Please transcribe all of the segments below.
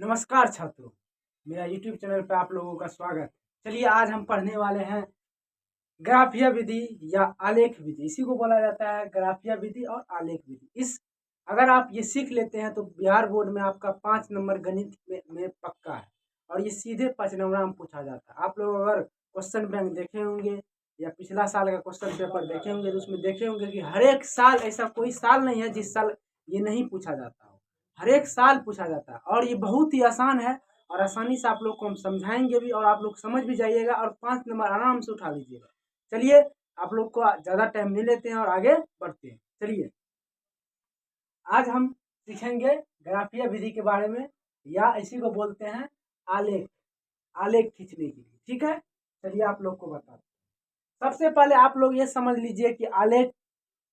नमस्कार छात्रों, मेरा YouTube चैनल पर आप लोगों का स्वागत है। चलिए आज हम पढ़ने वाले हैं ग्राफिया विधि या आलेख विधि। इसी को बोला जाता है ग्राफिया विधि और आलेख विधि। इस अगर आप ये सीख लेते हैं तो बिहार बोर्ड में आपका 5 नंबर गणित में पक्का है और ये सीधे 5 नंबर में पूछा जाता है। आप लोग अगर क्वेश्चन बैंक देखे होंगे या पिछला साल का क्वेश्चन पेपर देखे होंगे तो उसमें देखे होंगे कि हर एक साल ऐसा कोई साल नहीं है जिस साल ये नहीं पूछा जाता हो। हर एक साल पूछा जाता है और ये बहुत ही आसान है और आसानी से आप लोग को हम समझाएंगे भी और आप लोग समझ भी जाइएगा और 5 नंबर आराम से उठा लीजिएगा। चलिए आप लोग को ज़्यादा टाइम नहीं लेते हैं और आगे बढ़ते हैं। चलिए आज हम सीखेंगे ग्राफिया विधि के बारे में या इसी को बोलते हैं आलेख आलेख खींचने के लिए। ठीक है, चलिए आप लोग को बताते हैं। सबसे पहले आप लोग ये समझ लीजिए कि आलेख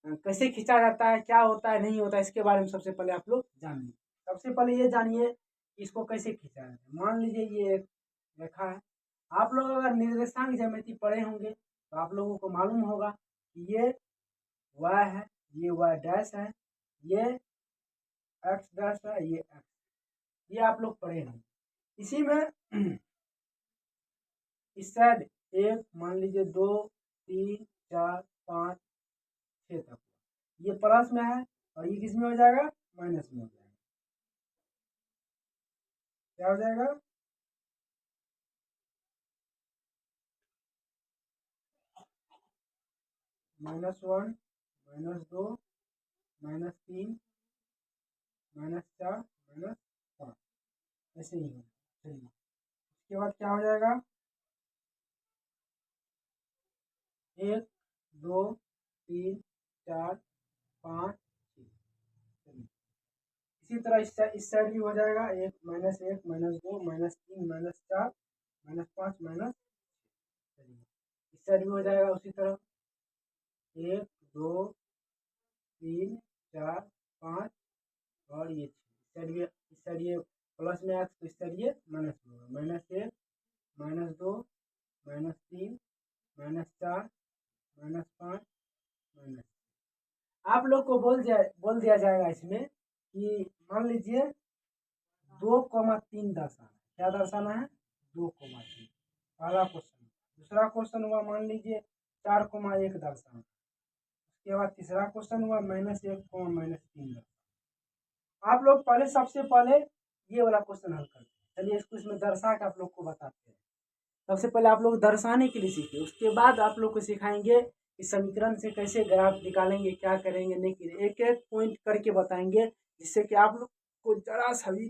कैसे खींचा जाता है, क्या होता है, नहीं होता है, इसके बारे में सबसे पहले आप लोग जानिए। सबसे पहले ये जानिए कि इसको कैसे खींचा जाता है। मान लीजिए ये एक रेखा है। आप लोग अगर निर्देशांक ज्यामिति पढ़े होंगे तो आप लोगों को मालूम होगा कि ये y है, ये y डैश है, ये x डैश है, ये x, ये आप लोग पढ़े होंगे। इसी में इस साइड एक मान लीजिए 2 3 4 5 6 तक ये प्लस में है और ये किस में हो जाएगा, माइनस में हो जाएगा। क्या हो जाएगा, -1 -2 -3 -4 -5 ऐसे ही है। चलिए उसके बाद क्या हो जाएगा, 1 2 3 4 5 6। चलिए इसी तरह इस साइड भी हो जाएगा, 1 -1 -2 -3 -4 -5 -। चलिए इस साइड भी हो जाएगा उसी तरह, 1 2 3 4 5 और ये 6। इस साइड ये प्लस में आया तो इस साइड ये माइनस में होगा, -1 -2 -3 -4 -5 -। आप लोग को बोल दिया जाएगा इसमें कि मान लीजिए 2,3 दर्शाना है। क्या दर्शाना है, 2,3। पहला क्वेश्चन। दूसरा क्वेश्चन हुआ मान लीजिए 4,1 दर्शाना। उसके बाद तीसरा क्वेश्चन हुआ -1, -3 दर्शाना। आप लोग पहले सबसे पहले ये वाला क्वेश्चन हल करते हैं। चलिए इसको इसमें दर्शा के आप लोग को बताते हैं। सबसे पहले आप लोग दर्शाने के लिए सीखे, उसके बाद आप लोग को सिखाएंगे कि समीकरण से कैसे ग्राफ निकालेंगे, क्या करेंगे, नहीं करेंगे, एक एक पॉइंट करके बताएंगे जिससे कि आप लोग को जरा सा भी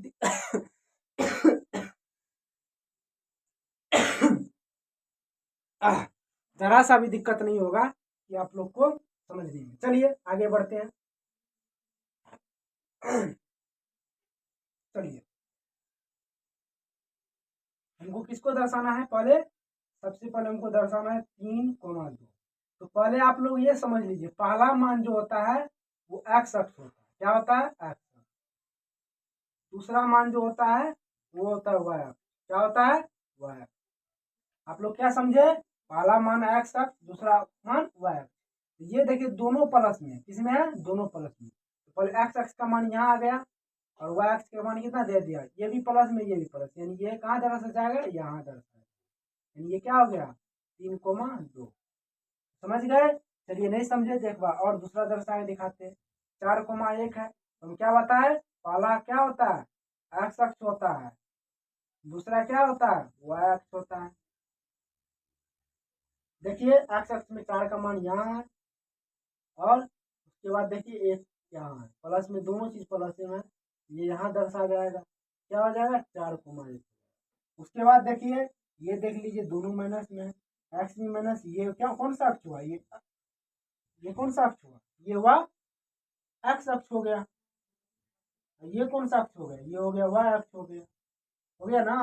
जरा सा भी दिक्कत नहीं होगा कि आप लोग को समझने में। चलिए आगे बढ़ते हैं। चलिए हमको किसको दर्शाना है, पहले सबसे पहले हमको दर्शाना है 3,2। तो पहले आप लोग ये समझ लीजिए पहला मान जो होता है वो x अक्ष होता है। क्या होता है, x अक्ष। दूसरा मान जो होता है वो होता है y अक्ष। क्या होता है, y अक्ष। आप लोग क्या समझे, पहला मान x अक्ष, दूसरा मान y अक्ष। ये देखिए दोनों प्लस में, किसमें है, दोनों प्लस में। तो पहले x अक्ष का मान यहाँ आ गया और y अक्ष का मान कितना दे दिया, ये भी प्लस में, ये भी प्लस, यानी ये कहाँ दर्शा जाएगा, यहाँ दर्शा। यानी ये क्या हो गया, 3,2। समझ गए। चलिए नहीं समझे तो एक बार और दूसरा दर्शा के दिखाते हैं। 4,1 है तो हम क्या बताए, पहला क्या होता है, x अक्ष होता है, दूसरा क्या होता है, y अक्ष होता है। देखिए x अक्ष में 4 का मान यहाँ है और उसके बाद देखिए 1 यहाँ है, प्लस में दोनों चीज प्लस में, ये यहाँ दर्शा जाएगा। क्या हो जाएगा, 4,1। उसके बाद देखिए ये देख लीजिए दोनों माइनस में, एक्स में माइनस, ये क्या कौन सा अक्ष हुआ, ये कौन सा अक्ष हुआ, ये हुआ एक्स अक्ष हो गया। ये कौन सा अक्ष हो गया, ये हो गया वाई अक्ष हो गया ना।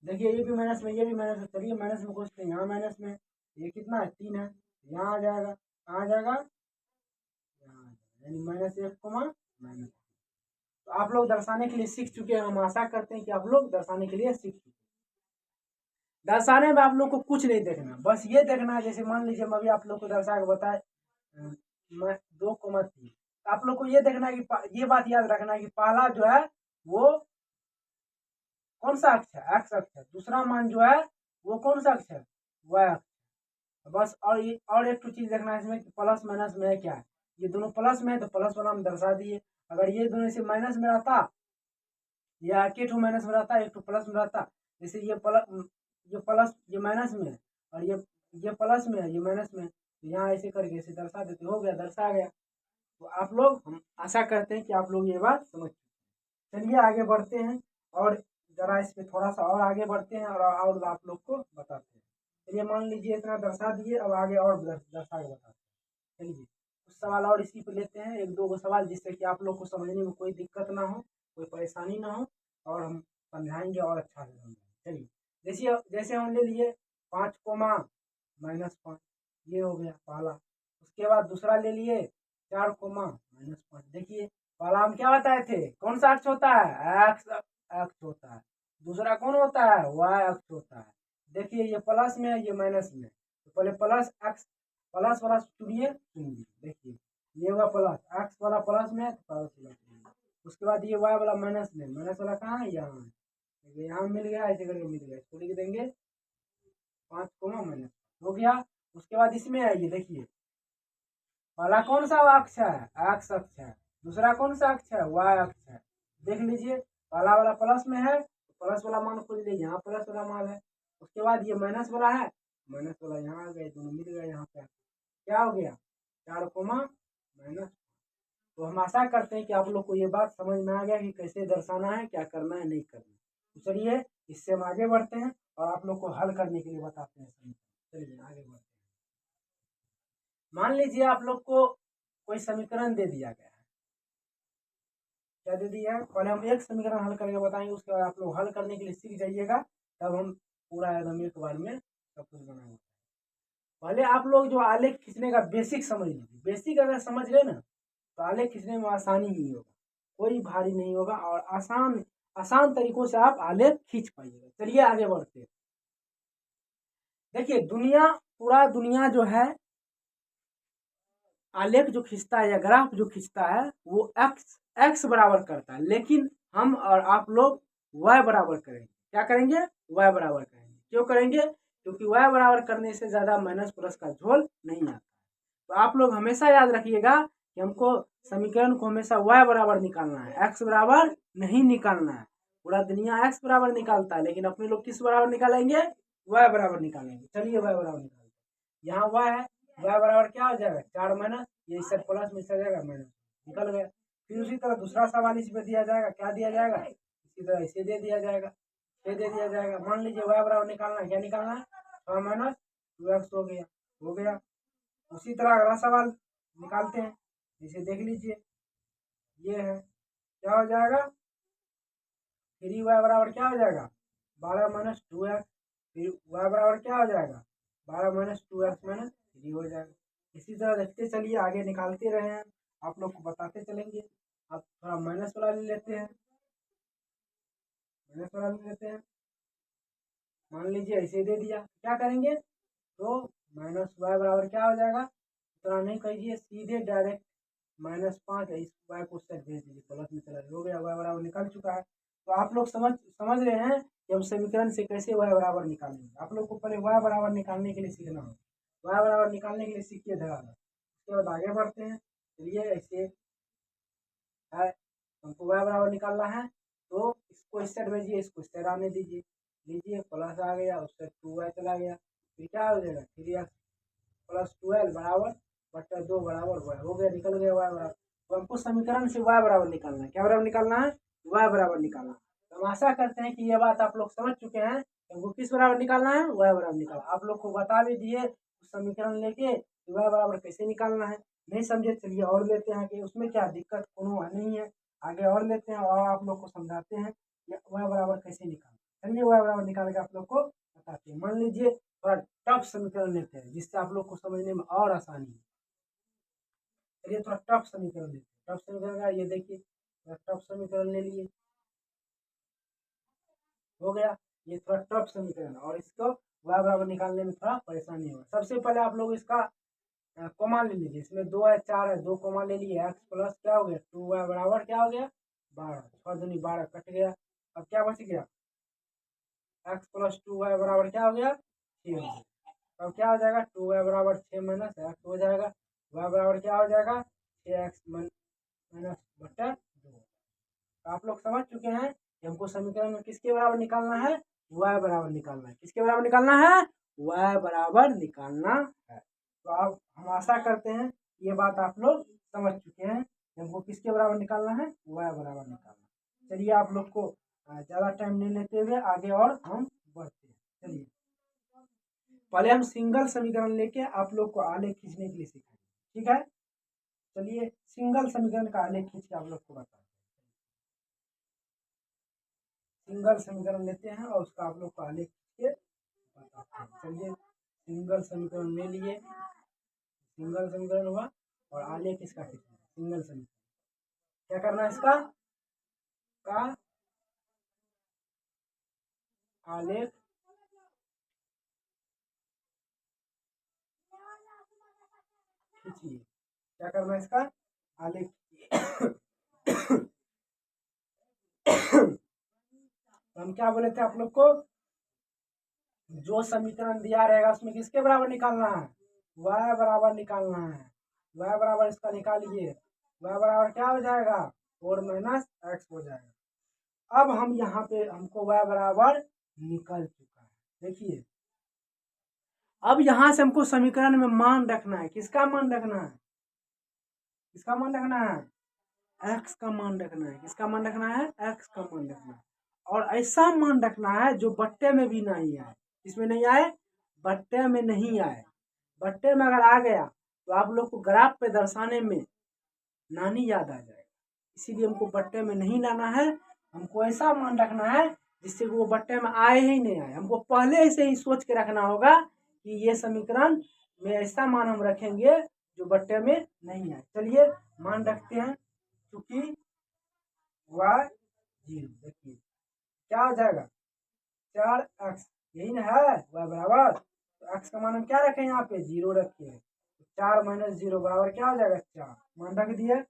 देखिए ये भी माइनस में, ये भी माइनस में। चलिए माइनस में कुछ नहीं, यहाँ माइनस में, ये कितना है, 3 है, यहाँ आ जाएगा, कहाँ आ जाएगा, यहाँ आ जाएगा, यानी -1, तो आप लोग दर्शाने के लिए सीख चुके हैं। हम आशा करते हैं कि आप लोग दर्शाने के लिए सीख चुके हैं। दर्शाने में आप लोग को कुछ नहीं देखना, बस ये देखना है, जैसे मान लीजिए हम अभी आप लोग को दर्शा के बताए 2,3। आप लोग को ये देखना है कि ये बात याद रखना है कि पहला जो है वो सा अक्ष है, एक्स अक्ष है। दूसरा मान जो है वो कौन सा अक्ष है, वाई अक्ष। बस और एक तो चीज देखना है इसमें कि प्लस माइनस में है क्या है। ये दोनों प्लस में है तो प्लस वाला हम दर्शा दिए। अगर ये दोनों से माइनस में रहता, या एक ठो माइनस में रहता, एक ठो प्लस में रहता, जैसे ये प्लस ये माइनस में है और ये प्लस में है, ये माइनस में है, तो यहाँ ऐसे करके ऐसे दर्शा देते, हो गया, दर्शा गया। तो आप लोग, हम आशा करते हैं कि आप लोग ये बात समझ। चलिए आगे बढ़ते हैं और जरा इस पे थोड़ा सा और आगे बढ़ते हैं और आप लोग को बताते हैं। चलिए मान लीजिए इतना दर्शा दिए, अब आगे और दर्शा के बताते हैं। चलिए कुछ सवाल और इसी पे लेते हैं, एक दो सवाल, जिससे कि आप लोग को समझने में कोई दिक्कत ना हो, कोई परेशानी ना हो, और हम समझाएंगे और अच्छा से समझाएंगे। चलिए जैसे जैसे हम ले लिए 5, ये हो गया पहला। उसके बाद दूसरा ले लिए 4, -5। देखिए पहला हम क्या बताए थे, कौन सा अक्ष होता है, एक्स अक्ष होता है। दूसरा कौन होता है, वाई अक्ष होता है। देखिए ये प्लस में है, ये माइनस में, तो पहले प्लस एक्स, प्लस वाला चुनिए, चुनिए। देखिए ये हुआ प्लस, एक्स वाला प्लस में है तो प्लस वाला चुनिए। उसके बाद ये वाई वाला माइनस में, माइनस वाला कहाँ है, यहाँ है। यहाँ मिल गया, ऐसे करके मिल गया, इसको लिख देंगे 5, हो गया। उसके बाद इसमें आइए, देखिए पहला कौन सा अक्ष है, एक्स अक्ष है। दूसरा कौन सा अक्ष है, वाई अक्ष है। देख लीजिए पहला वाला प्लस में है तो प्लस वाला मान खोज लीजिए, यहाँ प्लस वाला मान है। उसके बाद ये माइनस वाला है, माइनस वाला यहाँ आ गए, दोनों मिल गए। यहाँ पे क्या हो गया, 4, तो हम आशा करते हैं कि आप लोग को ये बात समझ में आ गया कि कैसे दर्शाना है, क्या करना है, नहीं करना। तो चलिए इससे हम आगे बढ़ते हैं और आप लोग को हल करने के लिए बताते हैं। चलिए आगे बढ़ते हैं। मान लीजिए आप लोग को कोई समीकरण दे दिया गया है, क्या दे दिया है, पहले हम एक समीकरण हल करके बताएंगे, उसके बाद आप लोग हल करने के लिए सीख जाइएगा, तब हम पूरा एकदम एक बार में सब कुछ बनाएंगे। पहले आप लोग जो आलेख खींचने का बेसिक समझ लीजिए। बेसिक अगर समझ ले ना तो आलेख खींचने में आसानी ही होगा, कोई भारी नहीं होगा, और आसान आसान तरीकों से आप आलेख खींच पाइएगा। चलिए आगे बढ़ते हैं। देखिए पूरा दुनिया जो है आलेख जो खींचता है या ग्राफ जो खींचता है वो एक्स बराबर करता है, लेकिन हम और आप लोग वाई बराबर करेंगे। क्या करेंगे, वाई बराबर करेंगे। क्यों करेंगे, क्योंकि वाई बराबर करने से ज्यादा माइनस प्लस का झोल नहीं आता। तो आप लोग हमेशा याद रखिएगा कि हमको समीकरण को हमेशा वाई बराबर निकालना है, एक्स बराबर नहीं निकालना है। पूरा दुनिया एक्स बराबर निकालता है, लेकिन अपने लोग किस बराबर निकालेंगे, वाई बराबर निकालेंगे। चलिए वाई बराबर निकालते हैं। यहाँ वाई है, वाई बराबर क्या हो जाएगा, 4 माइनस, ये इस प्लस में चला जाएगा, माइनस निकल गया। फिर उसी तरह दूसरा सवाल इसमें दिया जाएगा, क्या दिया जाएगा, इसी तरह इसे दे दिया जाएगा, ये दे दिया जाएगा। मान लीजिए वाई बराबर निकालना है, क्या निकालना है, 6 - 2x हो गया, हो गया। उसी तरह अगला सवाल निकालते हैं, इसे देख लीजिए, ये है, क्या हो जाएगा, 3y बराबर क्या हो जाएगा, 12 - 2x। फिर y बराबर क्या हो जाएगा, 12 - 2x - 3 हो जाएगा। इसी तरह देखते चलिए, आगे निकालते रहे हैं, आप लोग को बताते चलेंगे। अब थोड़ा माइनस वाला ले लेते हैं, माइनस वाला ले लेते हैं। मान लीजिए ऐसे दे दिया, क्या करेंगे, तो -y बराबर क्या हो जाएगा, इतना नहीं कहिए, सीधे डायरेक्ट -5 है, इस y को सेट भेज दीजिए, प्लस में चला हो गया, y बराबर निकल चुका है। तो आप लोग समझ रहे हैं कि हम समीकरण से कैसे y बराबर निकालेंगे। आप लोग को पहले y बराबर निकालने के लिए सीखना होगा, y बराबर निकालने के लिए सीखिए धरा। उसके बाद आगे बढ़ते हैं। चलिए ऐसे है, हमको y बराबर निकालना है, तो इसको इस साइड भेजिए, इसको इस साइड आने दीजिए, लीजिए प्लस आ गया, उससे 2y चला गया, फिर क्या हो जाएगा, 3x + 12 बराबर बट्टा 2 बराबर y हो गया, निकल गया y बराबर। तो हमको समीकरण से y बराबर निकालना है, क्या बराबर निकालना है, y बराबर निकालना है। तो हम आशा करते हैं कि ये बात आप लोग समझ चुके हैं, हमको किस बराबर निकालना है, y बराबर निकालना। आप लोग को बता भी दिए समीकरण लेके y बराबर कैसे निकालना है। नहीं समझे, चलिए और लेते हैं कि उसमें क्या दिक्कत कोनो नहीं है, आगे और लेते हैं और आप लोग को समझाते हैं कि y बराबर कैसे निकालना। चलिए y बराबर निकाल के आप लोग को बताते हैं। मान लीजिए थोड़ा टफ समीकरण लेते हैं, जिससे आप लोग को समझने में और आसानी है। चलिए थोड़ा टफ समीकरण लेते हैं, टफ समीकरण का ये देखिए, टफ समीकरण ले लिए, हो गया। ये थोड़ा टफ समीकरण और इसको y बराबर निकालने में थोड़ा परेशानी होगा। सबसे पहले आप लोग इसका कोमा ले लीजिए, इसमें 2 है 4 है, 2 कोमा ले लिए, x प्लस क्या हो गया 2y बराबर क्या हो गया 12, 6 दूनी 12 कट गया। अब क्या बच गया एक्स प्लस 2y बराबर क्या हो गया 6 हो गया। अब क्या हो जाएगा 2y बराबर 6 माइनस एक्स हो जाएगा, y बराबर क्या हो जाएगा 6x माइनस बटा 2। तो आप लोग समझ चुके हैं कि हमको समीकरण में किसके बराबर निकालना है, y बराबर निकालना है। किसके बराबर निकालना है, y बराबर निकालना है। तो अब हम आशा करते हैं ये बात आप लोग समझ चुके हैं कि हमको किसके बराबर निकालना है, y बराबर निकालना है। चलिए आप लोग को ज़्यादा टाइम नहीं लेते हुए आगे और हम बढ़ते हैं। चलिए पहले हम सिंगल समीकरण लेके आप लोग को आलेख खींचने के लिए सिखाएंगे, ठीक है। चलिए सिंगल समीकरण का आलेख खींच के आप लोग को बताते हैं। सिंगल समीकरण लेते हैं और उसका आप लोग को आलेख खींच के बताते हैं। चलिए सिंगल समीकरण ले लिए, सिंगल समीकरण हुआ और आलेख इसका खींचना है। सिंगल समीकरण क्या करना है, इसका का आलेख खींचिए। क्या करना है, इसका आलेख तो हम क्या बोले थे आप लोग को, जो समीकरण दिया रहेगा उसमें किसके बराबर निकालना है, y बराबर निकालना है। y बराबर इसका निकालिए, y बराबर क्या हो जाएगा 4 माइनस एक्स हो जाएगा। अब हम यहाँ पे हमको y बराबर निकल चुका है। देखिए अब यहाँ से हमको समीकरण में मान रखना है। किसका मान रखना है, किसका मान रखना है, x का मान रखना है। किसका मान रखना है, x का मान रखना है। और ऐसा मान रखना है जो बट्टे में भी नहीं आए। इसमें नहीं आए, बट्टे में नहीं आए। बट्टे में अगर आ गया तो आप लोग को ग्राफ पे दर्शाने में नानी याद आ जाएगा। इसीलिए हमको बट्टे में नहीं लाना है, हमको ऐसा मान रखना है जिससे वो बट्टे में आए ही नहीं आए। हमको पहले से ही सोच के रखना होगा कि ये समीकरण में ऐसा मान हम रखेंगे जो बट्टे में नहीं आए। चलिए मान रखते हैं, क्योंकि y 0, देखिए क्या हो जाएगा 4x, यही ना है y बराबर। तो x का मान हम क्या रखें, यहाँ पे 0 रखिए। 4 माइनस 0 बराबर क्या हो जाएगा 4, मान रख दिए।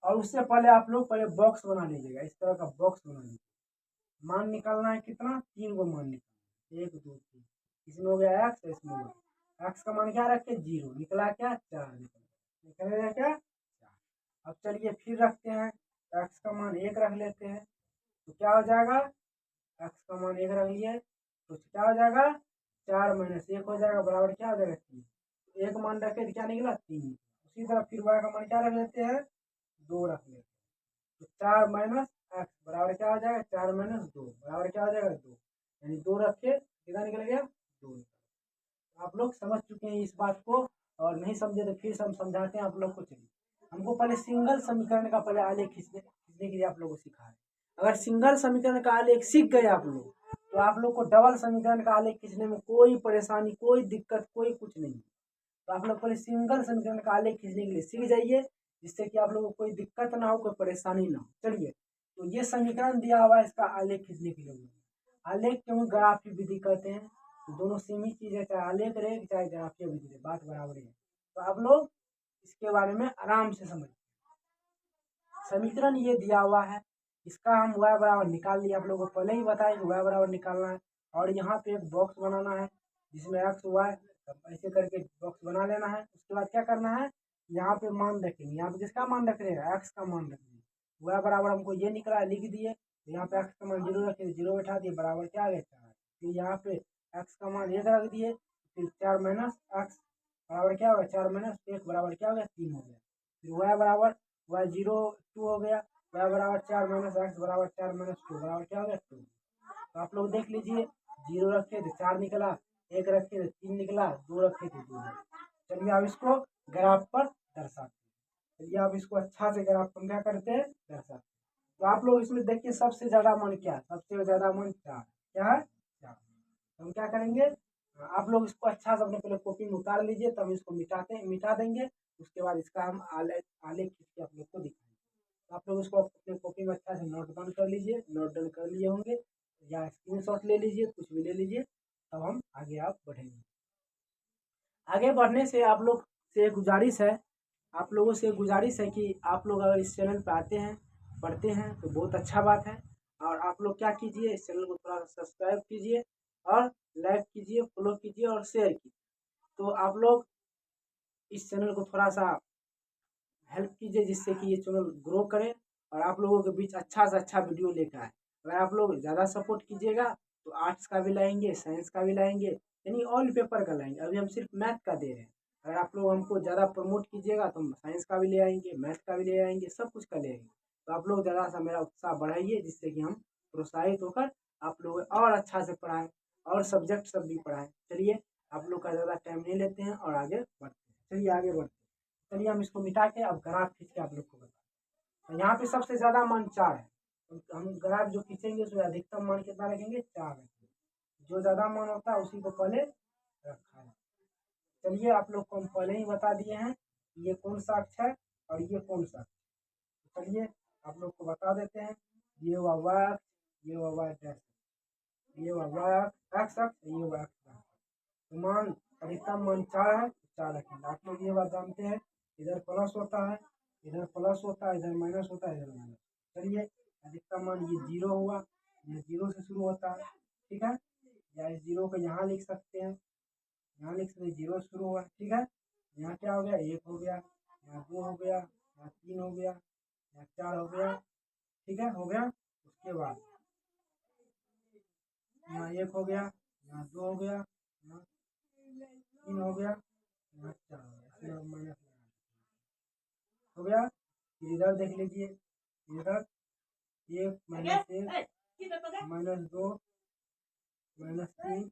और उससे पहले आप लोग पहले बॉक्स बना लीजिएगा, इस तरह का बॉक्स बना लीजिए। मान निकालना है कितना, 3 को मान निकालना है, 1 2 3। इसमें हो गया x, इसमें हो गया x का मान क्या रखे 0, निकला क्या 4, निकलेगा क्या 4। अब चलिए फिर रखते हैं, x का मान 1 रख लेते हैं तो क्या हो जाएगा, x का मान 1 रख लिए तो क्या हो जाएगा 4 माइनस 1 हो जाएगा बराबर क्या हो जाएगा 3। 1 मान रखे तो क्या निकला 3। उसी तरह फिर y का मान क्या रख लेते हैं 2 रख लेते हैं तो 4 माइनस एक्स बराबर क्या हो जाएगा 4 माइनस 2 बराबर क्या हो जाएगा 2, यानी 2 रखे कितना निकल गया 2। आप लोग समझ चुके हैं इस बात को, और नहीं समझे तो फिर से हम समझाते हैं आप लोग को। चलिए हमको पहले सिंगल समीकरण का पहले आलेख खींचने के लिए आप लोगों को सिखा है। अगर सिंगल समीकरण का आलेख सीख गए आप लोग तो आप लोग को डबल समीकरण का आलेख खींचने में कोई परेशानी, कोई दिक्कत, कोई कुछ नहीं। तो आप लोग पहले सिंगल समीकरण का आलेख खींचने के लिए सीख जाइए, जिससे कि आप लोगों को कोई दिक्कत ना हो, कोई परेशानी ना हो। चलिए तो ये समीकरण दिया हुआ है, इसका आलेख खींचने के लिए आलेख क्यों ग्राफीय विधि कहते हैं, तो दोनों सेम ही चीज है, चाहे आलेख रहे चाहे ग्राफीय विधि रहे, बात बराबर है। तो आप लोग इसके बारे में आराम से समझ। समीकरण ये दिया हुआ है, इसका हम y बराबर निकाल लिया, आप लोगों को पहले ही बताया कि y बराबर निकालना है। और यहाँ पे एक बॉक्स बनाना है जिसमें x y ऐसे करके बॉक्स बना लेना है। उसके बाद क्या करना है, यहाँ पे मान रखेंगे, यहाँ पे किसका मान रख रहे हैं x का मान रखेंगे। y बराबर हमको ये निकला है, लिख दिए। यहाँ पे x का मान 0 रखे, 0 बैठा दिए, बराबर क्या आ गया 4। फिर यहाँ पे x का मान 1 रख दिए, फिर 4 माइनस एक्स बराबर क्या होगा 4 माइनस 1 बराबर क्या हो गया 3 हो गया। फिर y बराबर y 0 2 हो गया, y बराबर 4 माइनस एक्स बराबर 4 माइनस 2 बराबर क्या हो गया 2। तो आप लोग देख लीजिए, 0 रखे थे 4 निकला, 1 रखे थे 3 निकला, 2 रखे थे 2। चलिए अब इसको ग्राफ पर दर्शाते हैं। चलिए अब इसको अच्छा से ग्राफ पर क्या करते हैं दर्शाते हैं। तो आप लोग इसमें देखिए सबसे ज्यादा मान क्या है, सबसे ज्यादा मान 4 क्या है 4। हम क्या करेंगे, आप लोग इसको अच्छा से अपने पहले कॉपी में उतार लीजिए, तब इसको मिटा देंगे। उसके बाद इसका हम आलेख खींच के आप लोग को दिखाएंगे। आप लोग इसको अपने कॉपी में अच्छा से नोट डाउन कर लीजिए, नोट डाउन कर लिए होंगे या स्क्रीनशॉट ले लीजिए, कुछ भी ले लीजिए, तब हम आगे आप बढ़ेंगे। आगे बढ़ने से आप लोग से गुजारिश है, आप लोगों से गुजारिश है कि आप लोग अगर इस चैनल पर आते हैं पढ़ते हैं तो बहुत अच्छा बात है। और आप लोग क्या कीजिए, इस चैनल को थोड़ा सब्सक्राइब कीजिए और लाइक कीजिए, फॉलो कीजिए और शेयर कीजिए। तो आप लोग इस चैनल को थोड़ा सा हेल्प कीजिए जिससे कि ये चैनल ग्रो करे और आप लोगों के बीच अच्छा से अच्छा वीडियो लेकर आए। अगर आप लोग ज़्यादा सपोर्ट कीजिएगा तो आर्ट्स का भी लाएंगे, साइंस का भी लाएंगे, यानी ऑल पेपर का लाएंगे। अभी हम सिर्फ मैथ का दे रहे हैं। अगर आप लोग हमको ज़्यादा प्रमोट कीजिएगा तो हम साइंस का भी ले आएंगे, मैथ का भी ले आएंगे, सब कुछ का ले आएंगे। तो आप लोग ज़्यादा सा मेरा उत्साह बढ़ाइए जिससे कि हम प्रोत्साहित होकर आप लोग और अच्छा से पढ़ाएं और सब्जेक्ट सब भी पढ़ाएं। चलिए आप लोग का ज़्यादा टाइम नहीं लेते हैं और आगे बढ़ते हैं। चलिए आगे बढ़ते हैं। चलिए हम इसको मिटा के अब ग्राफ खींच के आप लोग को बताते हैं। यहाँ पे सबसे ज्यादा मान 4 है, तो हम ग्राफ जो खींचेंगे उसमें अधिकतम मान कितना रखेंगे, 4 रखेंगे। जो ज्यादा मान होता है उसी को पहले रखा है। चलिए आप लोग को हम पहले ही बता दिए हैं ये कौन सा अक्ष है और ये कौन सा। तो चलिए आप लोग को बता देते हैं। ये हुआ वाई अक्ष, ये हुआ वाई डैश, ये हुआ वाई एक्स अक्ष, ये हुआ एक्स। तो मान अधिकतम मान 4 है, 4 रखेंगे। आप लोग ये बात जानते हैं, इधर प्लस होता है, इधर प्लस होता है, इधर माइनस होता है, इधर माइनस। चलिए अधिकतम मान ये 0 हुआ, ये 0 से शुरू होता है, ठीक है। या इस 0 को यहाँ लिख सकते हैं, यहाँ लिख सकते 0 शुरू हुआ, ठीक है। यहाँ क्या हो गया, 1 हो गया, यहाँ 2 हो गया, यहाँ 3 हो गया, यहाँ 4 हो गया, ठीक है, हो गया। उसके बाद यहाँ 1 हो गया, यहाँ 2 हो गया, यहाँ 3 हो गया, यहाँ 4 हो गया, माइनस हो गया। फिर इधर देख लीजिए, इधर 1 माइनस 1 माइनस 2 माइनस 3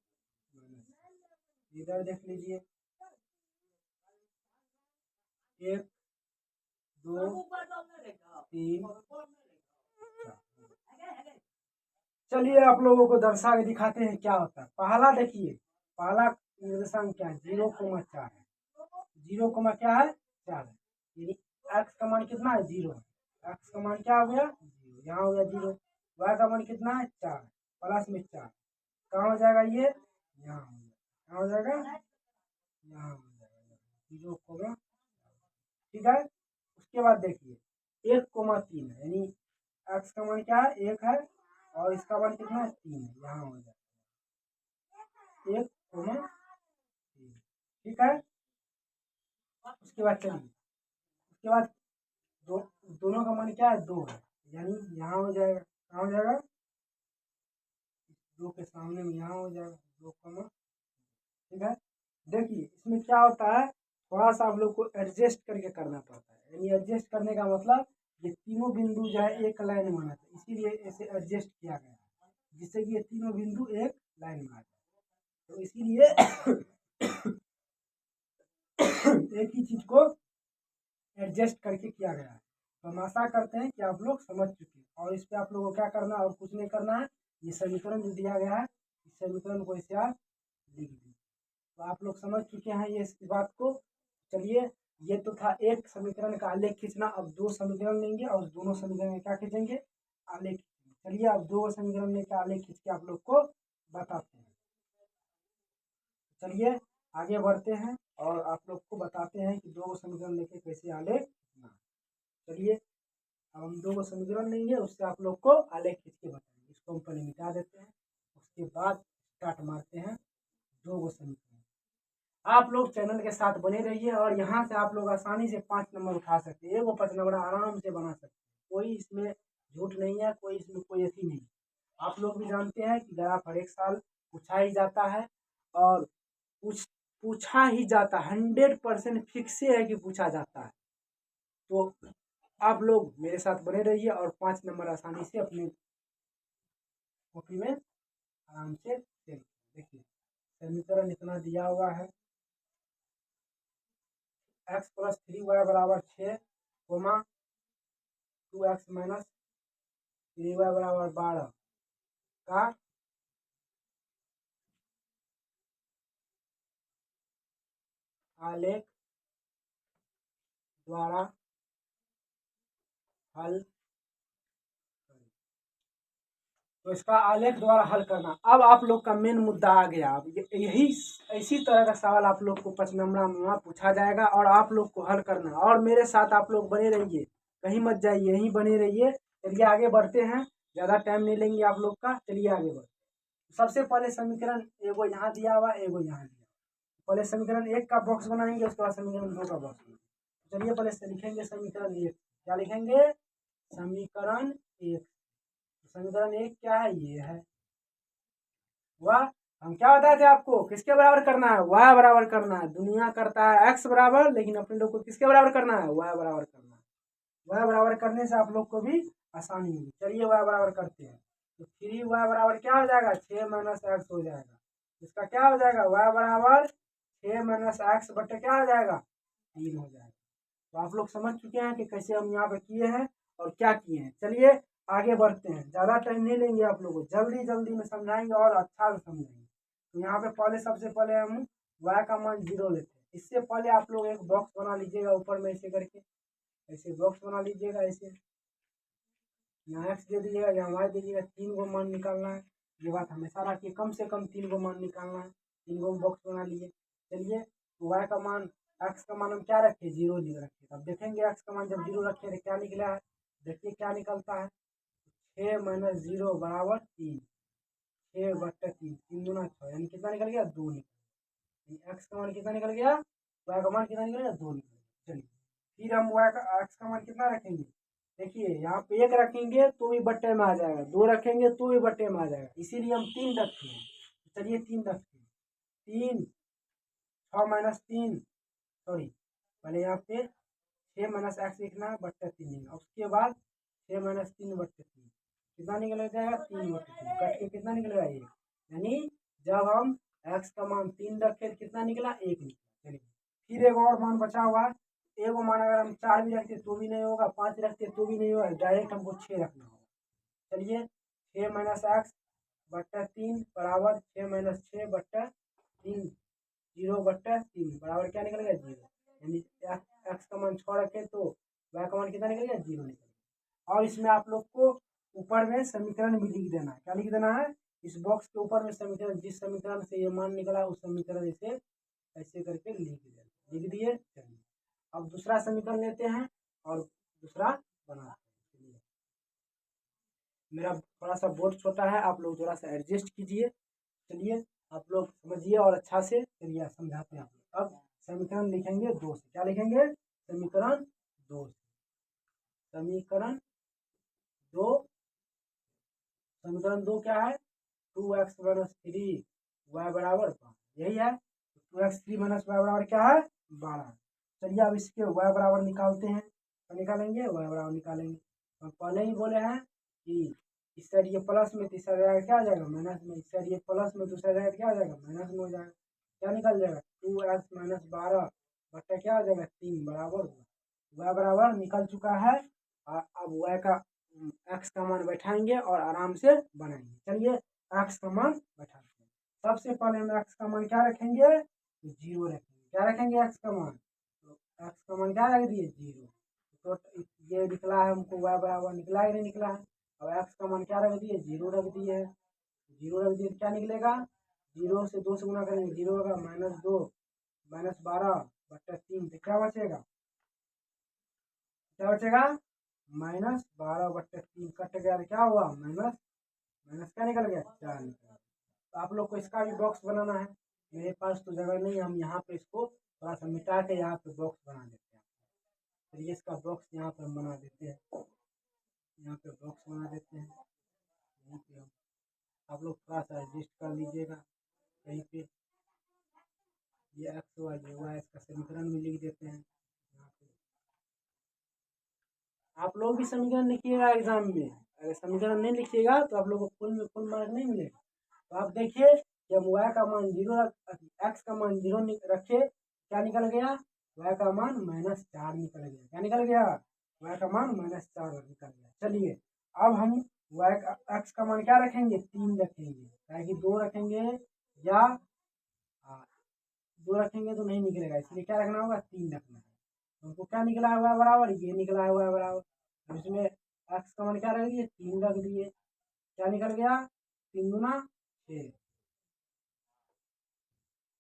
माइनस, इधर देख लीजिए 1 2 3 4। चलिए आप लोगों को दर्शा के दिखाते हैं क्या होता है। पहला देखिए, पहला निर्देशांक क्या है, 0,4 है। 0, क्या है, 4 है। यानी एक्स का मान कितना है, 0 है। एक्स का मान क्या हो गया, 0, यहाँ हो गया 0। वाई का मान कितना है, 4, प्लस में 4 कहाँ हो जाएगा, ये यहाँ हो जाएगा, कहाँ हो जाएगा, यहाँ हो जाएगा 0, ठीक है। उसके बाद देखिए 1,3 है, यानी एक्स का मान क्या है, 1 है और इसका मान कितना है, 3 है, यहाँ हो जाएगा 1,3, ठीक है। उसके बाद चलिए, उसके बाद दोनों का मान क्या है, 2 है, यानी यहाँ हो जाएगा, कहाँ हो जाएगा, 2 के सामने में यहाँ हो जाएगा 2, ठीक है। देखिए इसमें क्या होता है, थोड़ा सा आप लोग को एडजस्ट करके करना पड़ता है। यानी एडजस्ट करने का मतलब ये तीनों बिंदु जो है एक लाइन में आना चाहिए, इसीलिए इसे एडजस्ट किया गया है जिससे कि ये तीनों बिंदु एक लाइन में आ जाए। तो इसीलिए एक ही चीज को एडजस्ट करके किया गया है। तो हम आशा करते हैं कि आप लोग समझ चुके हैं और इस पे आप लोगों को क्या करना है और कुछ नहीं करना है। ये समीकरण जो दिया गया है, इस समीकरण को इसे आप लिख दीजिए। तो आप लोग समझ चुके हैं ये इस बात को। चलिए ये तो था एक समीकरण का आलेख खींचना। अब 2 समीकरण लेंगे और दोनों समीकरण में क्या खींचेंगे, आलेख। चलिए अब 2 समीकरण लेकर आलेख खींच के आप लोग को बताते हैं। चलिए आगे बढ़ते हैं और आप लोग को बताते हैं कि 2 समीकरण लेके कैसे आलेख खींचना। चलिए अब हम 2 समीकरण लेंगे, उससे आप लोग को आलेख खींच के बताएंगे। इसको हम पहले मिटा देते हैं, उसके बाद स्टार्ट मारते हैं 2 समीकरण। आप लोग चैनल के साथ बने रहिए और यहाँ से आप लोग आसानी से 5 नंबर उठा सकते हैं। 5 नंबर आराम से बना सकते हैं, कोई इसमें झूठ नहीं है, कोई इसमें कोई ऐसी नहीं। आप लोग भी जानते हैं कि ग्राफ हर एक साल पूछा ही जाता है और पूछा ही जाता है, 100% फिक्स है कि पूछा जाता है। तो आप लोग मेरे साथ बने रहिए और 5 नंबर आसानी से अपनी कॉपी में आराम से देखिए। समीकरण इतना दिया हुआ है, x + 3y = 6, 2x - 3y = 12 का आलेख द्वारा हल। तो इसका आलेख द्वारा हल करना। अब आप लोग का मेन मुद्दा आ गया। अब यही इसी तरह का सवाल आप लोग को 5 नंबर में पूछा जाएगा और आप लोग को हल करना। और मेरे साथ आप लोग बने रहिए, कहीं मत जाइए, यहीं बने रहिए। चलिए आगे बढ़ते हैं। ज़्यादा टाइम नहीं लेंगे आप लोग का। चलिए आगे बढ़ते हैं। सबसे पहले समीकरण एगो यहाँ दिया हुआ, एगो यहाँ दिया हुआ। पहले समीकरण 1 का बॉक्स बनाएंगे, उसके बाद समीकरण 2 का बॉक्स बनाएंगे। चलिए पहले से लिखेंगे समीकरण 1। क्या लिखेंगे? समीकरण 1। समीकरण 1 क्या है? ये है। वह हम क्या बताए थे आपको, किसके बराबर करना है? y बराबर करना है। दुनिया करता है x बराबर, लेकिन अपने लोग को किसके बराबर करना है? y बराबर करना है। y बराबर करने से आप लोग को भी आसानी होगी। चलिए y बराबर करते हैं। तो 3y बराबर क्या हो जाएगा? 6 माइनस एक्स हो जाएगा। इसका क्या हो जाएगा? y बराबर 6 माइनस एक्स बटे क्या हो जाएगा? 3 हो जाएगा। तो आप लोग समझ चुके हैं कि कैसे हम यहाँ पे किए हैं और क्या किए हैं। चलिए आगे बढ़ते हैं। ज़्यादा टाइम नहीं लेंगे आप लोगों को, जल्दी जल्दी में समझाएंगे और अच्छा से समझाएंगे। तो यहाँ पे पहले सबसे पहले हम y का मान 0 लेते हैं। इससे पहले आप लोग एक बॉक्स बना लीजिएगा ऊपर में ऐसे करके, ऐसे बॉक्स बना लीजिएगा। ऐसे यहाँ x दे दीजिएगा, यहाँ y दे दीजिएगा। 3 गो मान निकालना है, ये बात हमेशा रखिए। कम से कम 3 गो मान निकालना है। 3 गो बॉक्स बना लिए। चलिए y का मान, x का मान हम क्या रखे? 0 रखे। अब देखेंगे x का मान जब 0 रखे तो क्या निकला है। देखिए क्या निकलता है। 6 माइनस 0 बराबर 3। 6 बट्टे 3, 3 दूना 6, यानी कितना निकल गया? 2 निकल। एक्स का मान कितना निकल गया? वाई का मान कितना निकल गया? 2 निकल गया। चलिए फिर हम वाई का एक्स का मान कितना रखेंगे? देखिए यहाँ पे 1 रखेंगे तो भी बट्टे में आ जाएगा, 2 रखेंगे तो भी बट्टे में आ जाएगा, इसीलिए हम 3 रखते हैं। चलिए 3 रखते हैं। 3 6 माइनस 3, सॉरी पहले यहाँ पे 6 माइनस एक्स लिखना है, बट्टे 3 लिखना। उसके बाद 6 माइनस 3 बट्टे 3 कितना निकल जाएगा? 3 बट्टे 3 कट के कितना निकलेगा? 1। यानी जब हम एक्स का मान 3 रखे तो कितना निकला? 1 निकला। चलिए फिर एक और मान बचा हुआ है। एगो मान अगर हम 4 भी रखते तो भी नहीं होगा, 5 रखते तो भी नहीं होगा, डायरेक्ट हमको 6 रखना होगा। चलिए 6 माइनस एक्स बट्टा 3 बराबर 6 माइनस 6 बट्टा 3, 0 बट्टा 3 बराबर क्या निकल गया? 0। यानी एक्स का मान 6 रखे तो वाई का मान कितना निकल गया? 0 निकल गया। और इसमें आप लोग को ऊपर में समीकरण भी लिख देना है। क्या लिख देना है? इस बॉक्स के ऊपर में समीकरण, जिस समीकरण से ये मान निकला उस समीकरण से ऐसे करके लिख देना। लिख दिए। चलिए अब दूसरा समीकरण लेते हैं और दूसरा बनाते हैं। मेरा थोड़ा सा बोर्ड छोटा है, आप लोग थोड़ा सा एडजस्ट कीजिए। चलिए आप लोग समझिए और अच्छा से चलिए समझाते हैं आप लोग। अब समीकरण लिखेंगे 2 से। क्या लिखेंगे? समीकरण 2 से। समीकरण 2, समीकरण 2 क्या है? 2x माइनस 3y बराबर 12, यही है। 2x 3 माइनस वाई बराबर क्या है? 12। चलिए अब इसके y बराबर निकालते हैं। तो निकालेंगे y बराबर निकालेंगे। हम पहले ही बोले हैं कि इस साइड ये प्लस में, तीसरा जगह क्या आ जाएगा? माइनस में। इस साइड ये प्लस में, दूसरा जगह क्या आ जाएगा? माइनस में हो जाएगा। क्या निकल जाएगा? 2x माइनस 12 बट्टा क्या आ जाएगा? 3 बराबर y बराबर निकल चुका है। और अब y का एक्स का मान बैठाएंगे और आराम से बनाएंगे। चलिए एक्स का मान बैठाते हैं। सबसे पहले हम एक्स का मान क्या रखेंगे? 0 रखेंगे। क्या रखेंगे? एक्स का मान। तो एक्स का मान क्या रख दिए? 0। तो ये निकला है हमको y बराबर, निकला है नहीं निकला है? अब एक्स का मान क्या रख दिए? 0 रख दिए है। 0 रख दिए क्या निकलेगा? 0 से 2 से गुना करेंगे 0 होगा, -2 माइनस 12 बट्टा 3, तो क्या बचेगा? क्या बचेगा? -12 बट्टे 3 कट गया तो क्या हुआ? माइनस माइनस क्या निकल गया? 4 निकल गया। तो आप लोग को इसका भी बॉक्स बनाना है। मेरे पास तो जगह नहीं है, हम यहाँ पे इसको थोड़ा सा मिटा के यहाँ पे बॉक्स बना देते हैं। चलिए इसका बॉक्स यहाँ पे हम बना देते हैं। यहाँ पे बॉक्स बना देते हैं। यहीं पे हम, आप लोग थोड़ा सा एडजस्ट कर लीजिएगा। कहीं पे ये एक्स वाई ये वाई, इसका समीकरण भी लिख देते हैं यहाँ पे। आप लोग भी समीकरण लिखिएगा एग्जाम में। अगर समीकरण नहीं लिखिएगा तो आप लोग को फुल मार्क नहीं मिलेगा। तो आप देखिए जब y का मान 0 एक्स का मान 0 रखे, क्या निकल गया? y का मान -4 निकल गया। क्या निकल गया? y का मान -4 निकल गया। चलिए अब हम y का एक्स का मान क्या रखेंगे? 3 रखेंगे, ताकि 2 रखेंगे या 2 रखेंगे तो नहीं निकलेगा, इसलिए क्या रखना होगा? 3 रखना है। हमको क्या निकला है? y बराबर, ये निकला है y बराबर। इसमें एक्स का मान क्या रख दिए? 3 रख दिए। क्या निकल गया? 3 दूना 6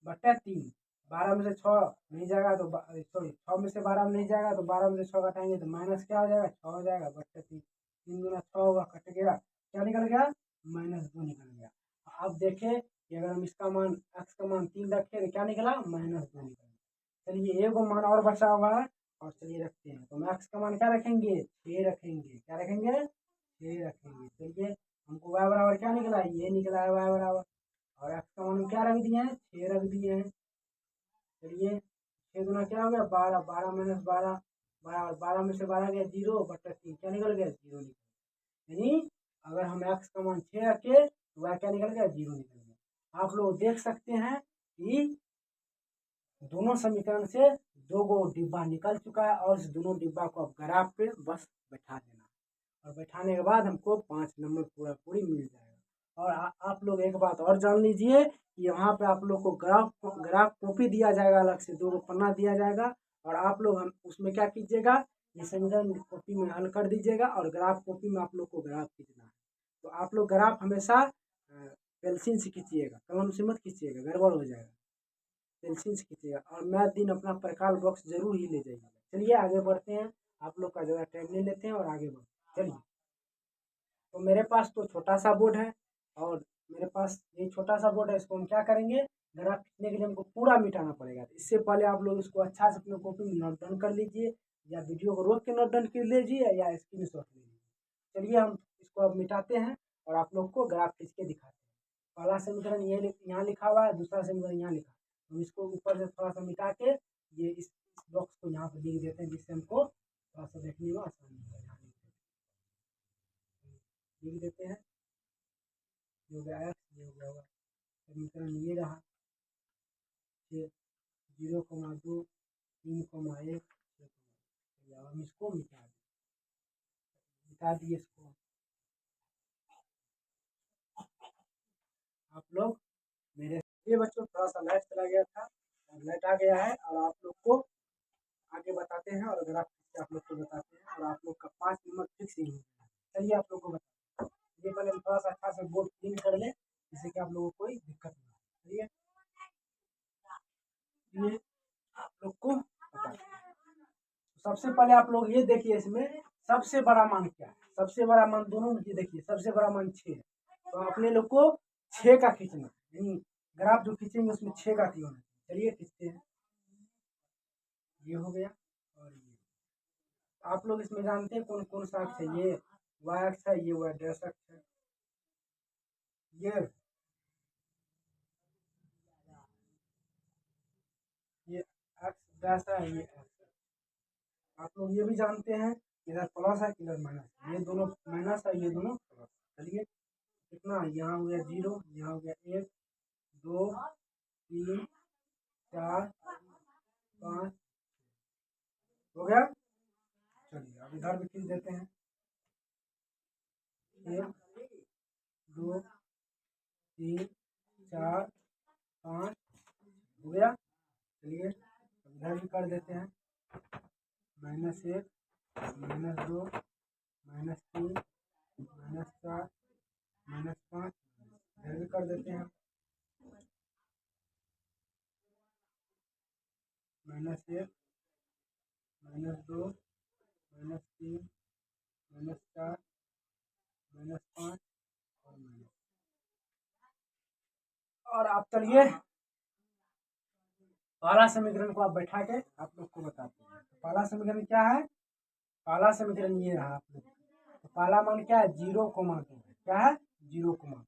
बट्टा 3। 12 में से 6 नहीं जाएगा तो सॉरी 6 में से 12 में नहीं जाएगा तो 12 में से 6 घटाएंगे तो माइनस क्या हो जाएगा? 6 हो जाएगा बट्टा 3। 3 दूना 6 होगा, कट गया। क्या निकल गया, -2 निकल गया। अब देखें कि अगर हम इसका मान x का मान 3 रखें तो क्या निकला, -2 निकल गया। चलिए एक मान और बचा हुआ है, और चलिए रखते हैं। तो हम x का मान क्या रखेंगे, 6 रखेंगे। क्या रखेंगे, 6 रखेंगे। चलिए हमको y बराबर क्या निकला, ये निकला है y बराबर, और x का मान क्या रख दिए हैं, 6 रख दिए हैं। चलिए 6 गुना क्या हो गया, 12, 12 माइनस 12 बराबर 12 में से 12 गया 0 बटा 3, क्या निकल गया, 0 निकल गया। यानी अगर हम x का मान 6 रखे तो y क्या निकल गया, 0 निकल गया। आप लोग देख सकते हैं कि दोनों समीकरण से 2 गो डिब्बा निकल चुका है, और इस दोनों डिब्बा को अब ग्राफ पे बस बैठा देना, और बैठाने के बाद हमको 5 नंबर पूरा पूरी मिल जाएगा। और आप लोग एक बात और जान लीजिए कि यहाँ पे आप लोग को ग्राफ कॉपी दिया जाएगा, अलग से 2 पन्ना दिया जाएगा, और आप लोग हम उसमें क्या कीजिएगा, ये समीकरण कॉपी में हल कर दीजिएगा, और ग्राफ कॉपी में आप लोग को ग्राफ खींचना है। तो आप लोग ग्राफ हमेशा पेंसिल से खींचिएगा, कलम से मत खींचिएगा, गड़बड़ हो जाएगा। पेंसिल से खींचिएगा, और मैथ दिन अपना प्रकार बॉक्स जरूर ही ले जाइएगा। चलिए आगे बढ़ते हैं, आप लोग का ज़्यादा टाइम नहीं लेते हैं और आगे बढ़ते हैं। चलिए, तो मेरे पास तो छोटा सा बोर्ड है, और मेरे पास ये छोटा सा बोर्ड है, इसको हम क्या करेंगे, ग्राफ खींचने के लिए हमको पूरा मिटाना पड़ेगा। इससे पहले आप लोग इसको अच्छा से अपने कॉपी में नोट डाउन कर लीजिए, या वीडियो को रोक के नोट डाउन कर लीजिए, या स्क्रीन शॉट ले लीजिए। चलिए हम इसको अब मिटाते हैं, और आप लोग को ग्राफ खींच के दिखाते हैं। पहला समीकरण ये यहाँ लिखा हुआ है, दूसरा समीकरण यहाँ लिखा है। हम इसको ऊपर से थोड़ा सा मिटा के ये इस बॉक्स को यहाँ पर लिख देते हैं, जिससे हमको थोड़ा सा देखने में आसानी हो जाए। लिख देते हैं, ये हो गया x, ये हो गया y। समीकरण ये रहा, 0,2 3,1। हम इसको मिटा दिए इसको। आप लोग मेरे ये बच्चों थोड़ा सा लाइट चला गया था, और लाइट आ गया है, और आप लोग को आगे बताते हैं, और अगर आप लोग को बताते हैं, और आप लोग का 5 नंबर फिक्स ही हो गया। चलिए आप लोग को बताते हैं। ये पहले हम थोड़ा सा अच्छा से बोर्ड क्लीन कर लें, जिससे कि आप लोगों को कोई दिक्कत ना हो। चलिए ये आप लोग को बताते हैं। सबसे पहले आप लोग ये देखिए, इसमें सबसे बड़ा मान क्या है, सबसे बड़ा मान दोनों ये देखिए, सबसे बड़ा मान 6 है। तो अपने लोग को 6 का खींचना है, यानी ग्राफ जो खींचेंगे उसमें 6 का होना चाहिए। चलिए खींचते हैं, ये हो गया, और ये आप लोग इसमें जानते हैं कौन कौन सा अक्ष है, ये y अक्ष है, ये y डैश अक्ष है, ये अक्ष डैश है, ये अक्ष। आप लोग ये भी जानते हैं इधर प्लस है, इधर माइनस है, ये दोनों माइनस है, ये दोनों प्लस। चलिए कितना, यहाँ हो गया 0, यहाँ हो गया 1 2 3 4 5, हो गया। चलिए अब इधर भी खींच देते हैं, 1 2 3 4 5, हो गया। चलिए अब इधर भी कर देते हैं, -1 -2 -3 -4 -5, इधर भी कर देते हैं, -1 -2 -3 -4 -5, और माइनस। और आप चलिए पहला समीकरण को आप बैठा के आप लोग को बताते हैं। तो पहला समीकरण क्या है, पहला समीकरण ये रहा आप लोग। तो पहला मान क्या है, 0,2 है। क्या है, 0,2,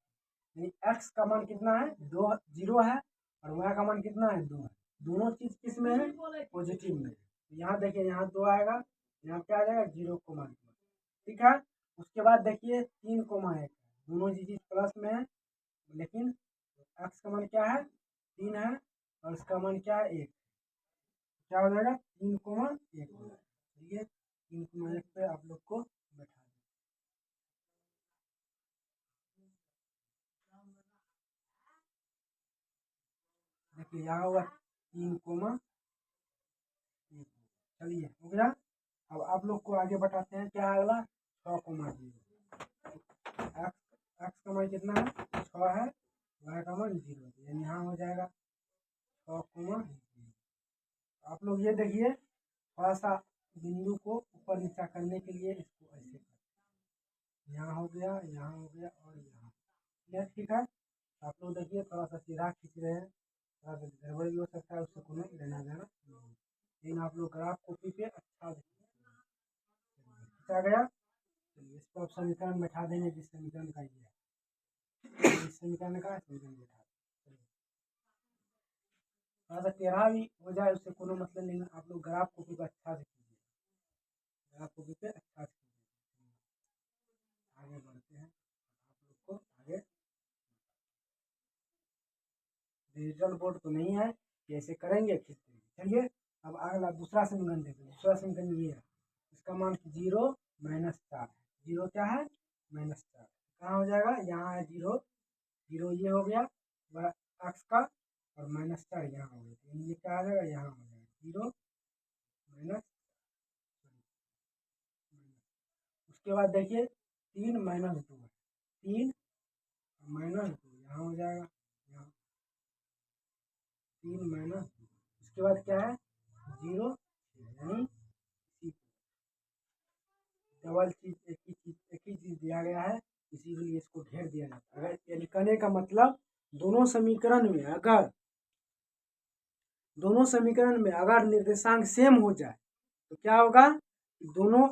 यानी x का मान कितना है, 2 0 है, और y का मान कितना है, 2 है। दोनों चीज किस में है, पॉजिटिव में। तो यहाँ देखिए, यहाँ 2 आएगा, यहाँ क्या आ जाएगा, 0,2। ठीक है, उसके बाद देखिए 3,1, दोनों चीज प्लस में है, लेकिन x का मान क्या है, 3 है, और इसका मान क्या है, 1। क्या हो जाएगा, 3,1 हो जाएगा। ठीक है, 3,1 पे आप लोग को बैठा दें। देखिए यहाँ होगा 3,1। चलिए हो गया। अब आप लोग को आगे बताते हैं, क्या है अगला, 6,0। एक्स का मान कितना है, 6 है, वाई का मान 0 है, यानी यहाँ हो जाएगा 6,0। आप लोग ये देखिए, थोड़ा सा बिंदु को ऊपर नीचा करने के लिए इसको ऐसे यहाँ हो गया, यहाँ हो गया और यहाँ। क्लियर? ठीक है। आप लोग देखिए थोड़ा सा सीधा खींच रहे हैं, थोड़ा सा गड़बड़ भी हो सकता है, उससे कोई लेना देना नहीं। लेकिन आप लोग ग्राफ कॉपी पे अच्छा से खींचा गया। चलिए इस पर आप समीकरण बैठा देंगे, जिस समीकरण का ये है, इस समीकरण का समीकरण बैठा देंगे। थोड़ा सा टेढ़ा भी हो जाए उससे कोनो मतलब नहीं, आप लोग ग्राफ कॉपी पे अच्छा से कीजिए, ग्राफ कॉपी पे अच्छा से कीजिए। आगे बढ़ते हैं, आप लोग को आगे डिजिटल बोर्ड तो नहीं है, कैसे करेंगे खींच देंगे। चलिए अब अगला दूसरा समीकरण देखते हैं। दूसरा समीकरण ये है, इसका मान 0 -4 है। 0 क्या है? -4। कहाँ हो जाएगा? यहाँ है 0, 0 ये हो गया वह अक्ष का, और -4 यहाँ हो गया, तो ये क्या आ जाएगा? यहाँ हो जाएगा 0 माइनस। उसके बाद देखिए 3 - 2 है, 3 -2 यहाँ हो जाएगा, यहाँ 3 -2। उसके बाद क्या है? 0, यानी डबल चीज एक ही चीज दिया गया है, इसीलिए इसको घेर दिया जाता है। अगर ये कहने का मतलब दोनों समीकरण में अगर निर्देशांक सेम हो जाए तो क्या होगा? दोनों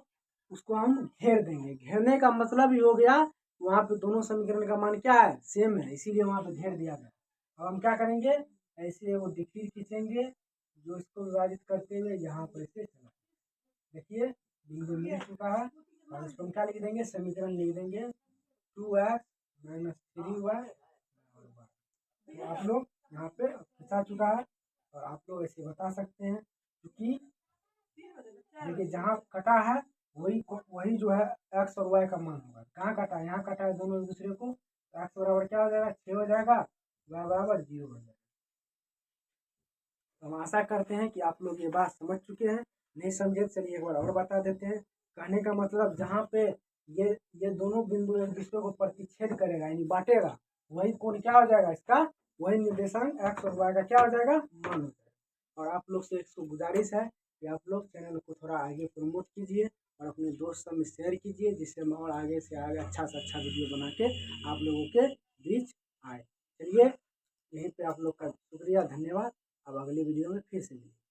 उसको हम घेर देंगे। घेरने का मतलब ही हो गया वहाँ पे दोनों समीकरण का मान क्या है? सेम है, इसीलिए वहाँ पे घेर दिया गया। अब हम क्या करेंगे? ऐसे वो डिक्रीज खींचेंगे, जो इसको विभाजित करते हुए यहाँ पर इसे चला। देखिए बिंदु मिल चुका है, और इसको हम क्या लिख देंगे? समीकरण लिख देंगे 2x - 3y। तो आप लोग यहाँ पे खिंचा चुका है, और आप लोग ऐसे बता सकते हैं क्योंकि देखिए जहाँ कटा है वही जो है एक्स और वाई का मान होगा। कहाँ कटा है? यहाँ कटा है दोनों एक दूसरे को, तो एक्स बराबर क्या हो जाएगा? 6 हो जाएगा, वाई बराबर 0 हो जाएगा। तो हम आशा करते हैं कि आप लोग ये बात समझ चुके हैं। नहीं समझे चलिए एक बार और बता देते हैं। कहने का मतलब जहाँ पे ये दोनों बिंदु एक दूसरे को प्रतिच्छेद करेगा यानी बांटेगा, वही कोण क्या हो जाएगा? इसका वही निर्देशांक एक्स और वाई का क्या हो जाएगा? मान हो जाएगा। और आप लोग से एक गुजारिश है कि आप लोग चैनल को थोड़ा आगे प्रमोट कीजिए और अपने दोस्त सब में शेयर कीजिए, जिससे हम और आगे से आगे अच्छा से अच्छा वीडियो बना के आप लोगों के बीच आए। चलिए यहीं पे आप लोग का शुक्रिया, धन्यवाद। अब अगली वीडियो में फिर से मिलेंगे।